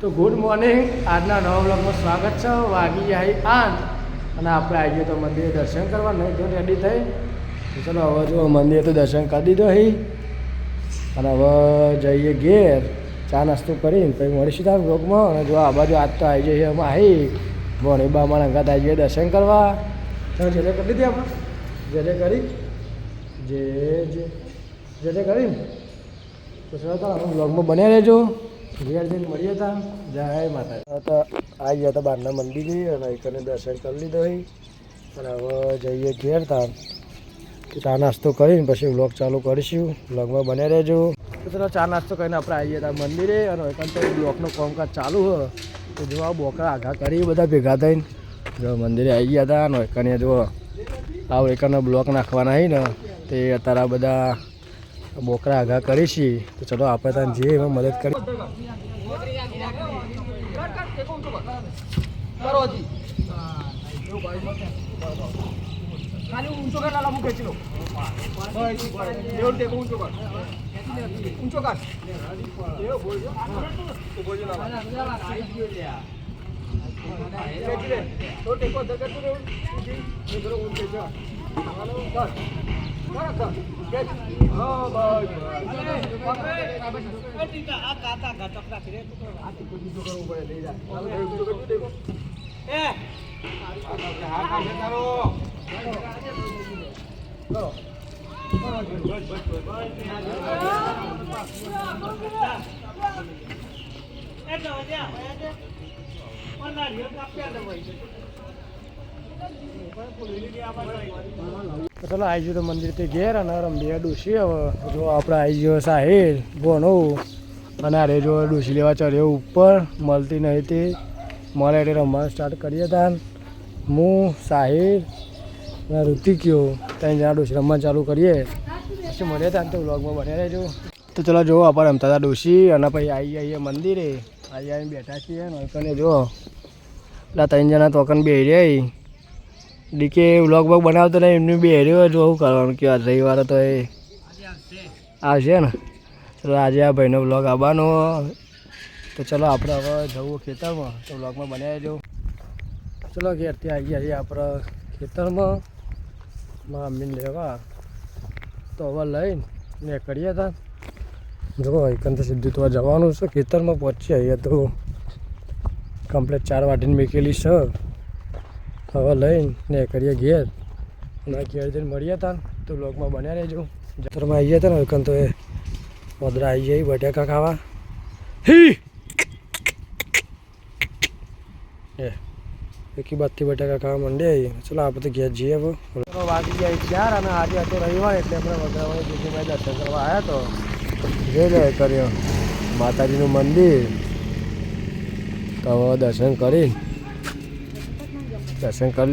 તો good morning, આજના નવા બ્લોગમાં સ્વાગત છે. વાગી જાય 8 અને આપણે આવી ગયો તો મંદિરે દર્શન કરવા. નહીં તો રેડી થઈ તો ચલો હવે જો મંદિરે તો દર્શન કરી દીધો અહીં અને હવે જઈએ ઘેર ચા નાસ્તો કરીને પછી મળીશું તાર બ્લોગમાં. અને જો આ બાજુ આજ તો આવી જઈએ અમે આવી ભણીબા અમારા અંગાત આવી જઈએ દર્શન કરવા. તમે જે કરી દીધી આપણે જે કરી જે કરીને તો ચલો તો અમે બ્લોગમાં બન્યા રહેજો. ઘેર જઈને મળીએ હતા. જય માતા. તો આવી ગયા હતા બહારના મંદિરે અને એકને દર્શન કરી લીધો અહીં અને હવે જઈએ ઘેર તાર ચા નાસ્તો કરીને પછી બ્લોગ ચાલુ કરીશું. બ્લોગમાં બન્યા રહેજો. તો ચલો ચા નાસ્તો કરીને આપણે આવી ગયા હતા મંદિરે અને એકન તો બ્લોગનો કામકાજ ચાલુ હોય તો જો આ બોકરા આઘા કરી બધા ભેગા થઈને જો મંદિરે આવી ગયા હતા અને એકને જો આ એકનો બ્લોક નાખવાના અહીં ને તે અત્યારે બધા બોકરા આઘા કરીશી. તો ચલો આપણે ત્યાં જઈએ એમાં મદદ કરી. ચલો આવી ગયો તો મંદિરથી ઘેર અને રમડીએ ડૂસી. હવે જો આપણે આવી ગયો સાહેલ ભણો અને અરે જો ડૂસી લેવા ચડ્યો ઉપર મળતી નહીં તે મળે એટલે રમવાનું સ્ટાર્ટ કરીએ હતા. હું સાહિલ અને ઋતિક્યો ત્યાં જણા ડોશી રમવાનું ચાલુ કરીએ પછી મળીએ હતા તો વ્લોગમાં બન્યા રહેજો. તો ચલો જો આપણે રમતા હતા ડોશી અને પછી આવી આવીએ મંદિરે. આવી આવીને બેઠા છીએ નોકને જો પેલા 3 જણા તોકન બે રહ્યા ડીકે વ્લોગ બોગ બનાવતો નહીં એમની બે રહ્યો જોવું કરવાનું કે આજ રવિવારે તો એ આવશે ને. ચલો આજે આ ભાઈનો વ્લોગ આવવાનો. તો ચલો આપણે હવે જવું ખેતરમાં તો વ્લોગમાં બનાવી રહેજો. ચલો ઘેરથી આવી ગયા છીએ આપણે ખેતરમાં મમ્મીને લેવા. તો હવે લઈને કરીએ હતા જો એકન તો સીધું તો જવાનું છે ખેતરમાં. પહોંચી અહીંયા તો કમ્પ્લીટ 4 વાટીને મેકેલી છે. હવે લઈને કરીએ ઘેર અને ઘેર જઈને મળીએ હતા તો બ્લોગમાં બન્યા રહેજો. જતરમાં આવી ગયા હતા ને એકન તો એ મદરા આવી જાય બટાકા ખાવા. એકી બાદથી બટાકા ખાવા માંડે. ચલો આપણે તો ઘેર જઈએ. હવે વાગી ગયા 4 અને આજે હતો રવિવાર એટલે આપણે વગરાવાની દીદીમાં દર્શન કરવા આવ્યા. તો જોઈ લે કર્યો માતાજીનું મંદિર. તો હવે દર્શન કરી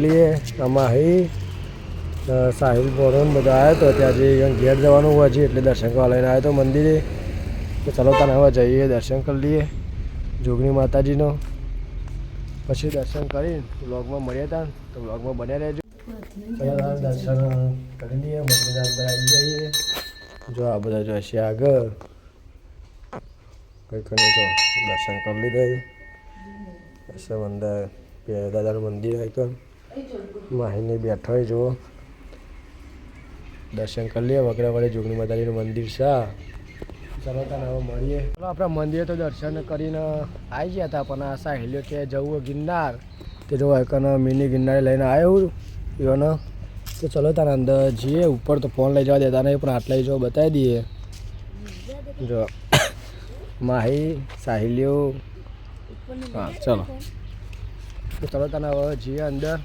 લઈએ. આમાં અહીં સાહિલ બોરોન બધા આવ્યા તો ત્યાંથી ઘેર જવાનું હોય છે એટલે દર્શન કરવા લઈને આવ્યો તો મંદિરે. તો ચલો તને હવે જઈએ દર્શન કરી લઈએ જોગણી માતાજીનો. પછી દર્શન કરીને વ્લોગમાં મળ્યા હતા તો વ્લોગમાં બન્યા રહેજો. દર્શન કરી લઈએ મંદિરના અંદર આવી જઈએ. જો આ બધા જોઈશે આગળ કંઈક તો દર્શન કરી લીધા. દર્શન અંદર દાદાનું મંદિર હોય તો માહીને બેઠો હોય જુઓ દર્શન કરી લઈએ. વગરાવાળી જોગણી માતાજીનું મંદિર છે. ચાલો તને હવે મળીએ. ચાલો આપણા મંદિરે તો દર્શન કરીને આવી ગયા હતા પણ આ સાહેલ્યો કે જવું ગિરનાર તે જો એકન મિની ગિરનારે લઈને આવ્યો એનો. તો ચલો તારે અંદર જઈએ. ઉપર તો ફોન લઈ જવા દેતા નહીં પણ આટલા જો બતાવી દઈએ. જો માહી સાહેલ્યો. હા ચલો તો ચલો તને હવે જઈએ અંદર.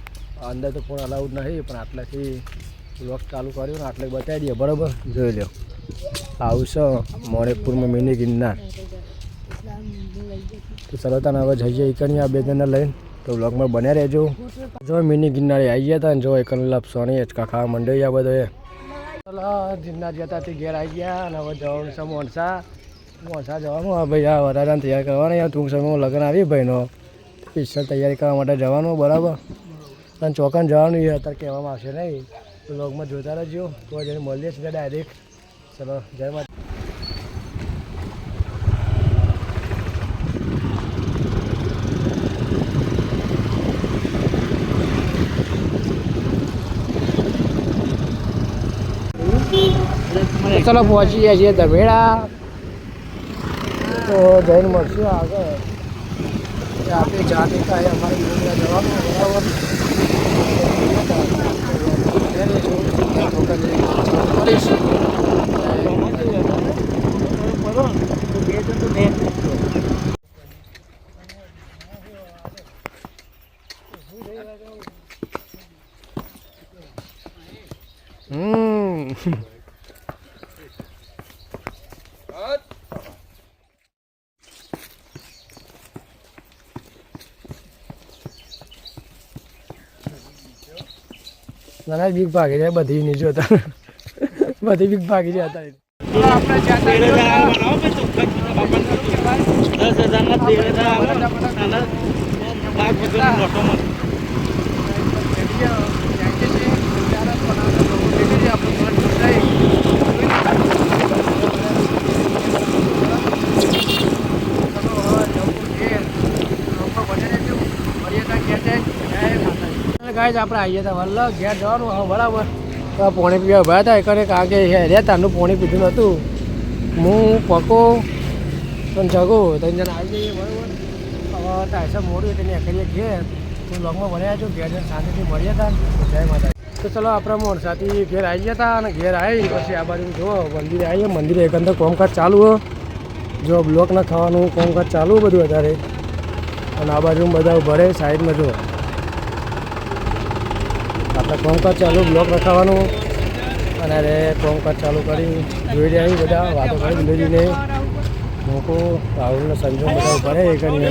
અંદર તો ફોન અલાઉડ નહીં પણ આટલાથી બ્લોગ ચાલુ કર્યું ને આટલે બતાવી દઈએ બરાબર. જોઈ લો આવું છે મણિપુરમાં મિની ગિરનાર. તો ચલો તને હવે જઈએ એકની આ 2 જણને લઈને તો બ્લોગમાં બન્યા રહેજો. જો મિની ગિરનારે આવી ગયા હતા ને જો એકન લપસવાની હેચકા ખાવા માંડ્યો આ બધો એ. ચલો ગિરનાર જતા તે ઘેર આવી ગયા અને હવે જવાનું છે મોણસા જવાનું. હા ભાઈ આ વરાજાને તૈયાર કરવાના. યાર ટૂંક સમયમાં લગ્ન આવી ભાઈનો સ્પેશિયલ તૈયારી કરવા માટે જવાનું બરાબર. અને ચોકન જવાનું એ અત્યારે કહેવામાં આવશે નહીં. તો બ્લોગમાં જોતા રહેજો. તો જઈને મળીએ છીએ ડાયરેક્ટ. ચલો જય માતા. ચલો પહોંચી ગયા છીએ ધમેડા. તો જઈને મળશું આગળ. આપણી જાતે કાંઈ અમારી ભૂમિકા જવાનું બરાબર. ના બીક ભાગી જાય બધી નહીં જોતા બધી બીક ભાગી જાય હતા. ગાય આપણે આવીએ હતા વલ્લભ ઘેર જવાનું હા બરાબર. તો પોણી પીવા ઉભા હતા એક કારણ કે રહેતાનું પોણી પીધું નહોતું. હું પકો પણ જગો ત્રણ જણા આવી જઈએ બરાબર. હવે ટાઈસર મોડું એટલે નીકળીએ ઘેર. હું લોગમાં ભણ્યા છું ઘેર જઈને શાંતિથી મળ્યા હતા. જય માતા. તો ચલો આપણા મોરસાથી ઘેર આવી ગયા હતા અને ઘેર આવી પછી આ બાજુ જુઓ મંદિરે આવીએ. મંદિરે એકંદર કોમકાજ ચાલુ હો. જો બ્લોક ના ખાવાનું કોમકાજ ચાલુ બધું વધારે. અને આ બાજુ બધા ભરે સાઈડમાં જુઓ આપણે કોમકાજ ચાલુ બ્લોક રખાવાનું. અને અરે કોમકાજ ચાલુ કરી જોઈ રહ્યા બધા વાતો કરી ધીમે લોકો રાહુલને સંજોગ બધા ભરે એ કરીને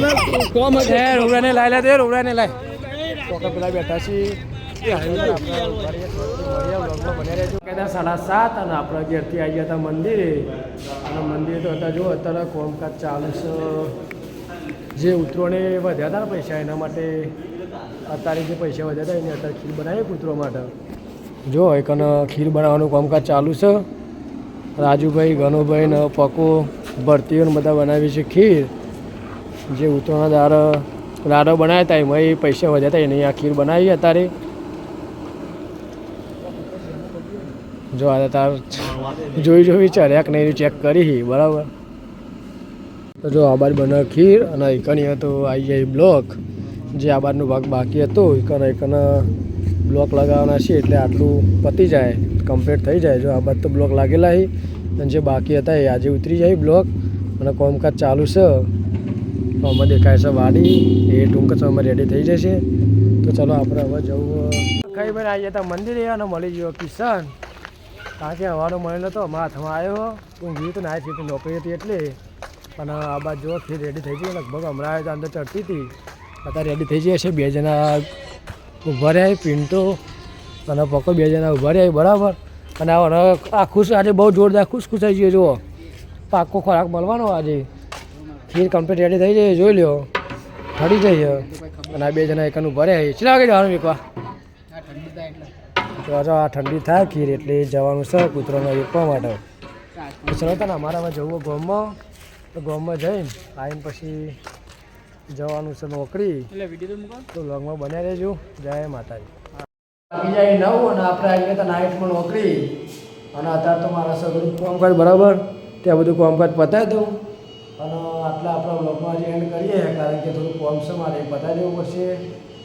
રોવડાને લાય લે દે રોવડાને લાય તો પેલા બેઠા છીએ. 7:30 અને આપણે ઘેરથી આવી ગયા હતા મંદિરે. અને મંદિરે તો હતા જો અત્યારે કોમકાજ ચાલુ છે. જે ઉતરોને વધ્યા હતા ને પૈસા એના માટે અત્યારે જે પૈસા વધ્યા હતા એને અત્યારે ખીર બનાવી કૂતરો માટે. જો એકને ખીર બનાવવાનું કામકાજ ચાલુ છે. રાજુભાઈ ગનુભાઈ ને પકો ભરતીઓને બધા બનાવી છે ખીર. જે ઉતરોના લાડો બનાવ્યા હતા એમાં પૈસા વધ્યા હતા એને આ ખીર બનાવી અત્યારે. જો આ તાર જોઈ ચર્યા કે નહીં ચેક કરી બરાબર. તો જો આ બાજુ બનાવે ખીર અને એકની તો આવી જાય બ્લોક. જે આ બાજુનો ભાગ બાકી હતો એકને બ્લોક લગાવવાના છે એટલે આટલું પતી જાય કમ્પ્લીટ થઈ જાય. જો આ બાજુ તો બ્લોક લાગેલા છે અને જે બાકી હતા એ આજે ઉતરી જાય બ્લોક. અને કામકાજ ચાલુ છે. આમાં દેખાય છે વાડી એ ટૂંક સમયમાં રેડી થઈ જશે. તો ચલો આપણે હવે જવું કઈ ભાઈ આવી હતા મંદિરે અને મળી ગયો કિશન. કારણ કે હવાનો મળેલો હતો અમારા હાથમાં આવ્યો. હું ગયું તો ના હતી નોકરી હતી એટલે. અને આ બાજુ જો ખીર રેડી થઈ ગઈ લગભગ હમણાં અંદર ચડતી હતી અત્યારે રેડી થઈ જાય છે. 2 જણા ઊભા રહ્યા પિન્ટો અને પકો 2 જણા ઊભા રહ્યા બરાબર. અને આ ખુશ આજે બહુ જોરદાર ખુશ થઈ ગયો. જુઓ પાકો ખોરાક મળવાનો આજે. ખીર કમ્પ્લીટ રેડી થઈ જાય જોઈ લો ઠરી જઈએ. અને આ 2 જણા એકનું ઊભા રહ્યા ચલા વાગે જવાનું એકવાર તો આ ઠંડી થાય ખીર એટલે જવાનું છે કૂતરાને વેચવા માટે. ચલો તને અમારામાં જવું ગામમાં તો ગામમાં જઈને આવીને પછી જવાનું છે નોકરી. તો લોગમાં બન્યા રહેજો. જય માતાજી. જાય 9 અને આપણે આવી ગયા નાઇટમાં નોકરી. અને અત્યારે તો મારા સગરું કામકાજ બરાબર ત્યાં બધું કામકાજ પતાવી દઉં. અને આટલા આપણા બ્લોગમાં હજી એન્ડ કરીએ કારણ કે થોડું કોમ છે મારે પતાવી દેવું પડશે.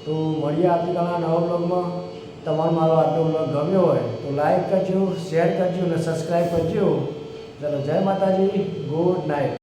તો મળીએ આવતીકાલના નવા બ્લોગમાં. તમારો મારો આટલો બ્લોગ ગમ્યો હોય તો લાઈક કરજો, શેર કરજો અને સબસ્ક્રાઈબ કરજો. ચલો જય માતાજી. Good night.